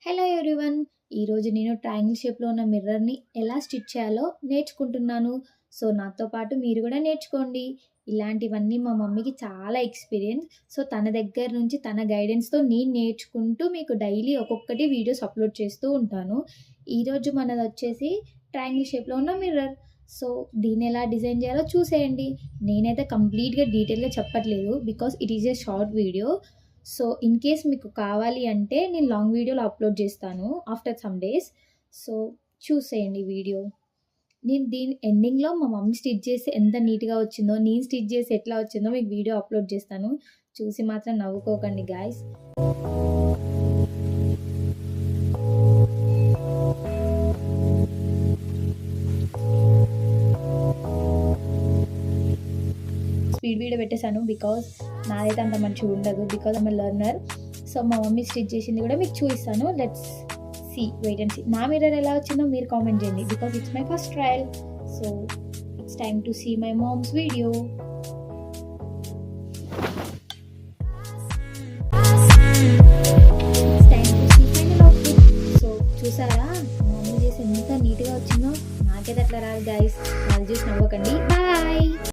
Hello everyone. ఈరోజు నేను triangle షేప్లో ఉన్న మిర్రర్ని ఎలా స్టిచ్ చేయాలో నేర్చుకుంటున్నాను. సో నాతో పాటు మీరు కూడా నేర్చుకోండి. ఇలాంటివన్నీ మా మమ్మీకి చాలా ఎక్స్పీరియన్స్. సో తన దగ్గర నుంచి తన గైడెన్స్తో నేను నేర్చుకుంటూ మీకు డైలీ ఒక్కొక్కటి వీడియోస్ అప్లోడ్ చేస్తూ ఉంటాను. ఈరోజు మనది వచ్చేసి ట్రయాంగిల్ షేప్లో ఉన్న మిర్రర్. సో దీన్ని ఎలా డిజైన్ చేయాలో చూసేయండి. నేనైతే కంప్లీట్గా డీటెయిల్గా చెప్పట్లేదు because it is a short video. So in case మీకు కావాలి అంటే నేను లాంగ్ వీడియోలో అప్లోడ్ చేస్తాను ఆఫ్టర్ సమ్ డేస్. సో చూసేయండి వీడియో. నేను దీని ఎండింగ్లో మా మమ్మీ స్టిచ్ చేసి ఎంత నీట్గా వచ్చిందో, నేను స్టిచ్ చేసి ఎట్లా వచ్చిందో మీకు వీడియో అప్లోడ్ చేస్తాను. చూసి మాత్రం నవ్వుకోకండి గాయస్. స్పీడ్ వీడియో పెట్టేశాను బికాజ్ నాదైతే అంత మంచిగా ఉండదు బికాజ్ ఐమ్ లెర్నర్. సో మా మమ్మీ స్టిచ్ చేసింది కూడా మీకు చూపిస్తాను. Let's see, wait and see. నా మిర్రర్ ఎలా వచ్చిందో మీరు కామెంట్ చేయండి because it's my first trial. So it's time to see my mom's video. It's time to see final output. So చూసారా మా మమ్మీ చేసి ఎంత నీట్గా వచ్చిందో? నాకైతే అట్లా రాదు గైస్. వాళ్ళు చూసి నవ్వకండి. బాయ్.